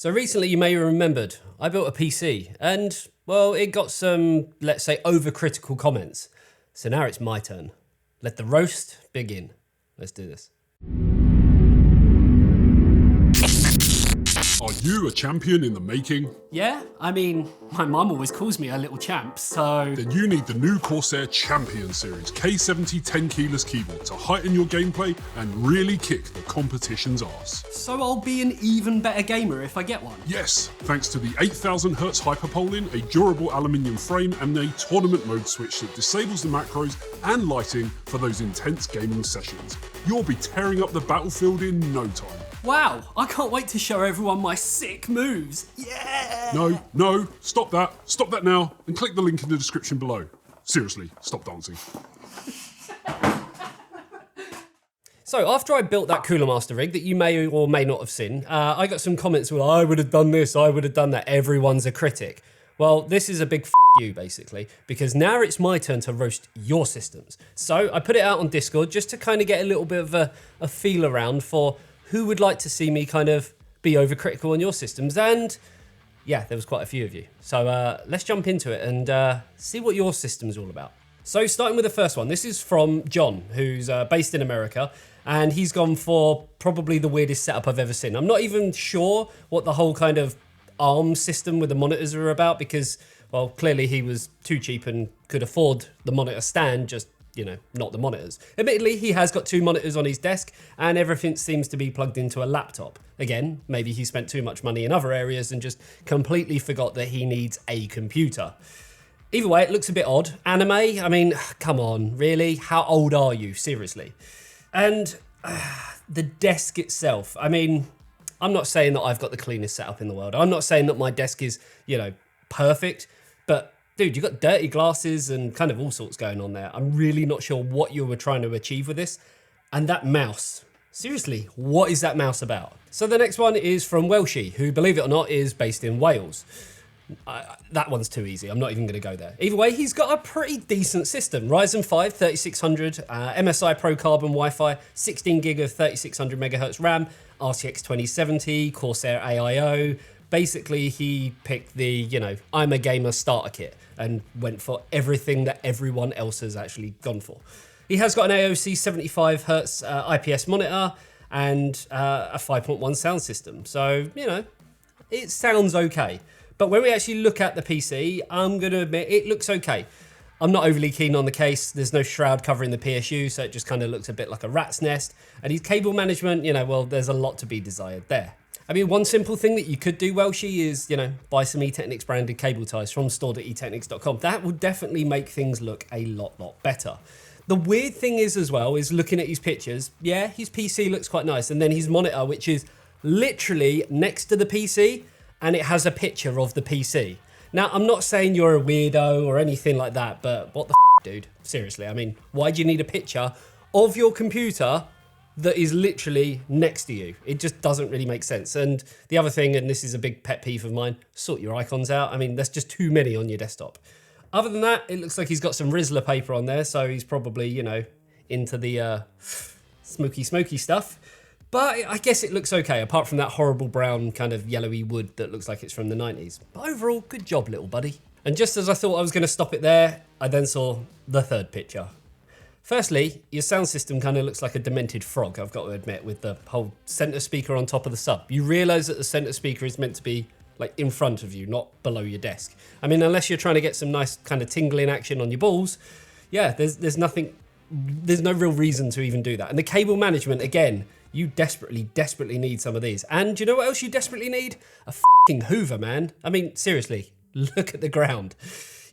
So recently you may have remembered, I built a PC and, well, it got some, let's say, overcritical comments. So now it's my turn. Let the roast begin. Let's do this. Are you a champion in the making? Yeah, I mean, my mum always calls me a little champ, so... Then you need the new Corsair Champion Series K70 10 keyless keyboard to heighten your gameplay and really kick the competition's arse. So I'll be an even better gamer if I get one? Yes, thanks to the 8000 Hz hyperpolling, a durable aluminium frame and a tournament mode switch that disables the macros and lighting for those intense gaming sessions. You'll be tearing up the battlefield in no time. Wow, I can't wait to show everyone my sick moves. Yeah! No, stop that now, and click the link in the description below. Seriously, stop dancing. So after I built that Cooler Master rig that you may or may not have seen, I got some comments where I would have done this, I would have done that, everyone's a critic. Well, this is a big you basically, because now it's my turn to roast your systems. So I put it out on Discord just to kind of get a little bit of a feel around for who would like to see me kind of be overcritical on your systems, and yeah, there was quite a few of you. So let's jump into it and see what your system's all about. So starting with the first one, this is from John, who's based in America, and he's gone for probably the weirdest setup I've ever seen. I'm not even sure what the whole kind of ARM system with the monitors are about because, well, clearly he was too cheap and could afford the monitor stand, just, you know, not the monitors. Admittedly, he has got 2 monitors on his desk and everything seems to be plugged into a laptop. Again, maybe he spent too much money in other areas and just completely forgot that he needs a computer. Either way, it looks a bit odd. Anime, I mean, come on, really? How old are you? Seriously. And the desk itself, I mean, I'm not saying that I've got the cleanest setup in the world. I'm not saying that my desk is, you know, perfect, but dude, you've got dirty glasses and kind of all sorts going on there. I'm really not sure what you were trying to achieve with this. And that mouse, seriously, what is that mouse about? So the next one is from Welshie, who, believe it or not, is based in Wales. That one's too easy. I'm not even going to go there. Either way, he's got a pretty decent system. Ryzen 5 3600, MSI Pro Carbon Wi-Fi, 16 gig of 3600 megahertz RAM, RTX 2070, Corsair AIO. Basically, he picked the, you know, I'm a gamer starter kit and went for everything that everyone else has actually gone for. He has got an AOC 75Hz IPS monitor and a 5.1 sound system. So, you know, it sounds okay. But when we actually look at the PC, I'm going to admit it looks okay. I'm not overly keen on the case. There's no shroud covering the PSU, so it just kind of looks a bit like a rat's nest. And his cable management, you know, well, there's a lot to be desired there. I mean, one simple thing that you could do, Welshie, is, you know, buy some eTeknix branded cable ties from store.eteknix.com. That will definitely make things look a lot better. The weird thing is as well, is looking at his pictures, yeah, his PC looks quite nice. And then his monitor, which is literally next to the PC, and it has a picture of the PC. Now, I'm not saying you're a weirdo or anything like that, but what the dude? Seriously, I mean, why do you need a picture of your computer that is literally next to you? It just doesn't really make sense. And the other thing, and this is a big pet peeve of mine, sort your icons out. I mean, there's just too many on your desktop. Other than that, it looks like he's got some Rizzler paper on there, so he's probably, you know, into the smoky stuff. But I guess it looks okay, apart from that horrible brown kind of yellowy wood that looks like it's from the 90s. But overall, good job, little buddy. And just as I thought I was going to stop it there, I then saw the third picture. Firstly, your sound system kind of looks like a demented frog, I've got to admit, with the whole center speaker on top of the sub. You realize that the center speaker is meant to be like in front of you, not below your desk. I mean, unless you're trying to get some nice kind of tingling action on your balls, yeah, there's no real reason to even do that. And the cable management, again, you desperately need some of these. And do you know what else you desperately need? A fucking Hoover, man. I mean, seriously, look at the ground.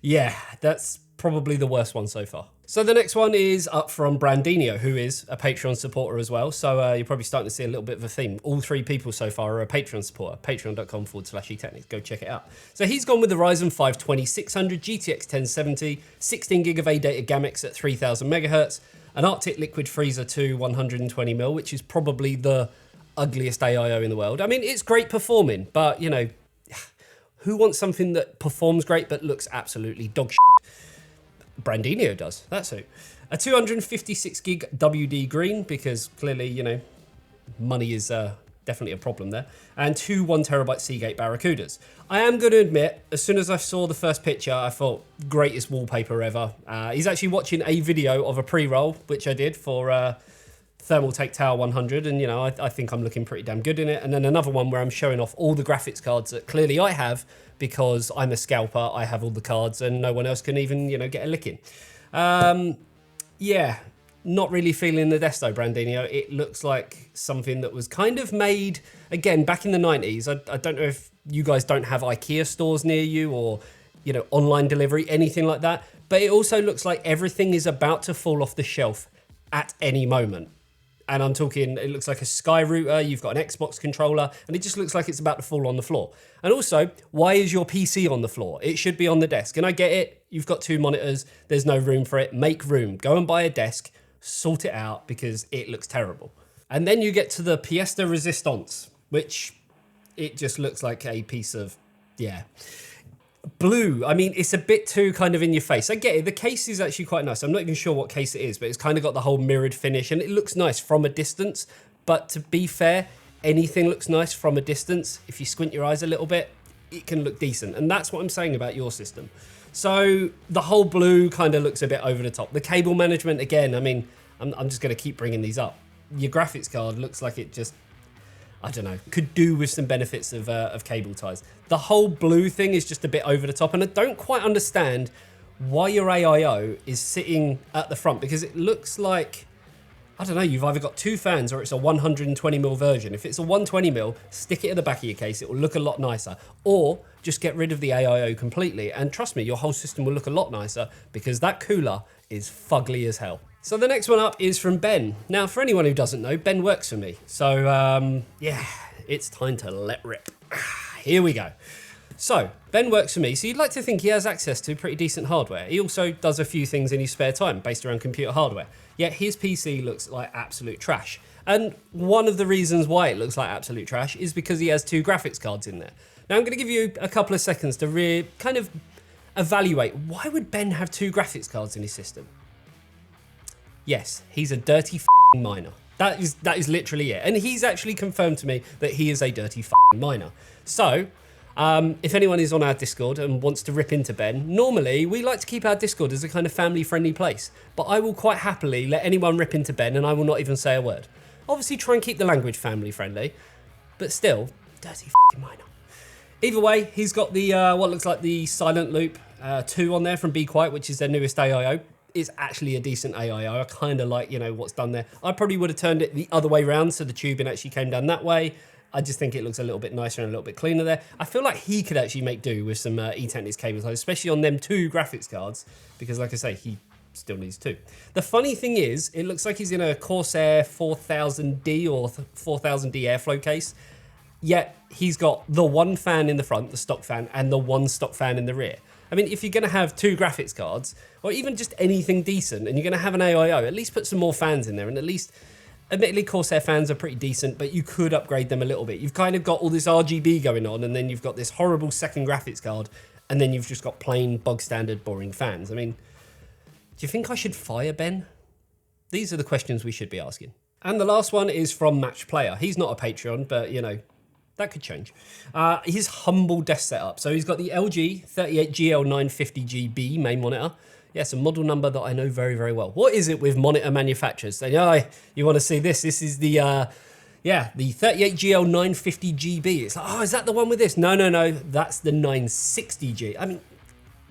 Yeah, that's probably the worst one so far. So the next one is up from Brandinho, who is a Patreon supporter as well. So you're probably starting to see a little bit of a theme. All 3 people so far are a Patreon supporter, patreon.com/eTeknix. Go check it out. So he's gone with the Ryzen 5 2600, GTX 1070, 16 gig of A-data GAMX at 3000 megahertz, an Arctic Liquid Freezer 2 120mm, which is probably the ugliest AIO in the world. I mean, it's great performing, but, you know, who wants something that performs great but looks absolutely dog shit? Brandinho does, that's who. A 256 gig WD green, because clearly, you know, money is definitely a problem there. And two 1TB Seagate Barracudas. I am going to admit, as soon as I saw the first picture, I thought, greatest wallpaper ever. He's actually watching a video of a pre-roll, which I did for Thermaltake Tower 100, and I think I'm looking pretty damn good in it. And then another one where I'm showing off all the graphics cards that clearly I have, because I'm a scalper, I have all the cards, and no one else can even, get a lick in. Yeah, not really feeling the desk though, Brandinho. It looks like something that was kind of made, again, back in the 90s. I don't know if you guys don't have IKEA stores near you or, online delivery, anything like that. But it also looks like everything is about to fall off the shelf at any moment. And I'm talking, it looks like a Sky router, you've got an Xbox controller, and it just looks like it's about to fall on the floor. And also, why is your PC on the floor? It should be on the desk. And I get it, you've got two monitors, there's no room for it. Make room, go and buy a desk, sort it out, because it looks terrible. And then you get to the pièce de résistance, which it just looks like a piece of, blue. I mean, it's a bit too kind of in your face. I get it. The case is actually quite nice. I'm not even sure what case it is, but it's kind of got the whole mirrored finish and it looks nice from a distance. But to be fair, anything looks nice from a distance. If you squint your eyes a little bit, it can look decent. And that's what I'm saying about your system. So the whole blue kind of looks a bit over the top. The cable management, again, I mean, I'm just going to keep bringing these up. Your graphics card looks like it just, I don't know, could do with some benefits of cable ties. The whole blue thing is just a bit over the top, and I don't quite understand why your AIO is sitting at the front, because it looks like, I don't know, you've either got two fans or it's a 120mm version. If it's a 120mm, stick it at the back of your case, it will look a lot nicer. Or just get rid of the AIO completely, and trust me, your whole system will look a lot nicer, because that cooler is fugly as hell. So the next one up is from Ben. Now, for anyone who doesn't know, Ben works for me. So, yeah, it's time to let rip. Here we go. So, Ben works for me, so you'd like to think he has access to pretty decent hardware. He also does a few things in his spare time based around computer hardware. Yet his PC looks like absolute trash. And one of the reasons why it looks like absolute trash is because he has two graphics cards in there. Now, I'm going to give you a couple of seconds to kind of evaluate, why would Ben have two graphics cards in his system? Yes, he's a dirty f***ing miner. That is literally it. And he's actually confirmed to me that he is a dirty f***ing miner. So, if anyone is on our Discord and wants to rip into Ben, normally we like to keep our Discord as a kind of family-friendly place. But I will quite happily let anyone rip into Ben and I will not even say a word. Obviously try and keep the language family-friendly, but still, dirty f***ing miner. Either way, he's got the what looks like the Silent Loop 2 on there from Be Quiet, which is their newest AIO. It's actually a decent AIO. I kind of like, what's done there. I probably would have turned it the other way around so the tubing actually came down that way. I just think it looks a little bit nicer and a little bit cleaner there. I feel like he could actually make do with some eTeknix cable ties, especially on them two graphics cards, because like I say, he still needs two. The funny thing is, it looks like he's in a Corsair 4000D or 4000D airflow case, yet he's got the one fan in the front, the stock fan, and the one stock fan in the rear. I mean, if you're going to have two graphics cards, or even just anything decent, and you're going to have an AIO, at least put some more fans in there, and at least, admittedly, Corsair fans are pretty decent, but you could upgrade them a little bit. You've kind of got all this RGB going on, and then you've got this horrible second graphics card, and then you've just got plain, bog standard, boring fans. I mean, do you think I should fire Ben? These are the questions we should be asking. And the last one is from Match Player. He's not a Patreon, but, that could change. His humble desk setup. So he's got the LG 38GL950GB main monitor. Yes, a model number that I know very, very well. What is it with monitor manufacturers? They know, you want to see this? This is the, the 38GL950GB. It's like, oh, is that the one with this? No, that's the 960G. I mean,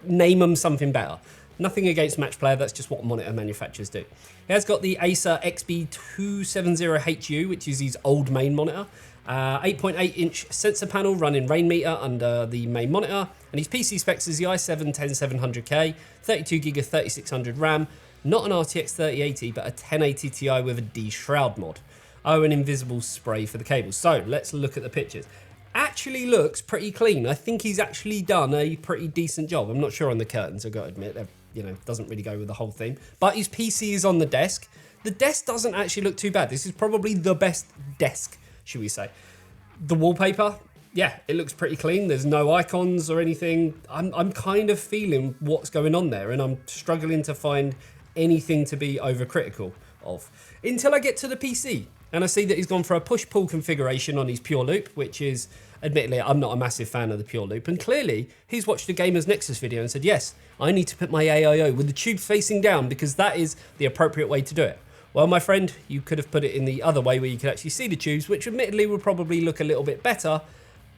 name them something better. Nothing against Match Player, that's just what monitor manufacturers do. He has got the Acer XB270HU, which is his old main monitor. 8.8-inch sensor panel running rain meter under the main monitor, and his PC specs is the i7-10700K, 32GB of 3600 RAM, not an RTX 3080, but a 1080 Ti with a D-Shroud mod. Oh, an invisible spray for the cables. So let's look at the pictures. Actually looks pretty clean. I think he's actually done a pretty decent job. I'm not sure on the curtains, I've got to admit. Doesn't really go with the whole theme. But his PC is on the desk. The desk doesn't actually look too bad. This is probably the best desk, should we say. The wallpaper, yeah, it looks pretty clean. There's no icons or anything. I'm kind of feeling what's going on there, and I'm struggling to find anything to be overcritical of. Until I get to the PC. And I see that he's gone for a push-pull configuration on his pure loop, which is, admittedly, I'm not a massive fan of the pure loop. And clearly, he's watched a Gamers Nexus video and said, yes, I need to put my AIO with the tube facing down because that is the appropriate way to do it. Well, my friend, you could have put it in the other way where you could actually see the tubes, which admittedly would probably look a little bit better,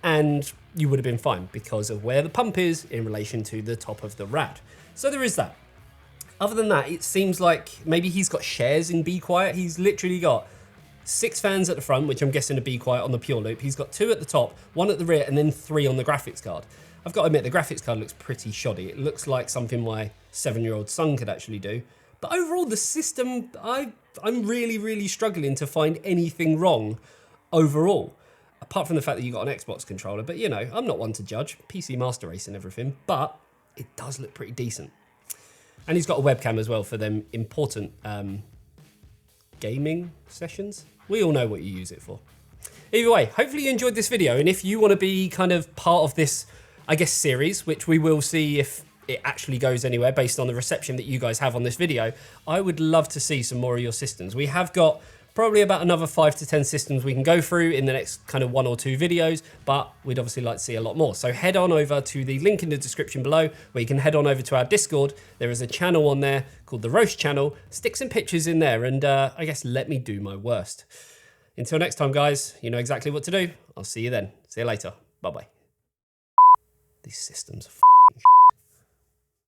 and you would have been fine because of where the pump is in relation to the top of the rad. So there is that. Other than that, it seems like maybe he's got shares in Be Quiet. He's literally got 6 fans at the front, which I'm guessing are Be Quiet on the pure loop. He's got 2 at the top, 1 at the rear, and then 3 on the graphics card. I've got to admit, the graphics card looks pretty shoddy. It looks like something my 7-year-old son could actually do. But overall, the system, I'm really, really struggling to find anything wrong overall. Apart from the fact that you got an Xbox controller. But, you know, I'm not one to judge. PC Master Race and everything. But it does look pretty decent. And he's got a webcam as well for them important gaming sessions. We all know what you use it for. Either way, hopefully you enjoyed this video. And if you want to be kind of part of this, I guess, series, which we will see if it actually goes anywhere based on the reception that you guys have on this video, I would love to see some more of your systems. We have got probably about another 5 to 10 systems we can go through in the next kind of 1 or 2 videos, but we'd obviously like to see a lot more. So head on over to the link in the description below where you can head on over to our Discord. There is a channel on there called the Roast Channel. Stick some pictures in there and I guess let me do my worst. Until next time, guys, you know exactly what to do. I'll see you then. See you later. Bye-bye. These systems are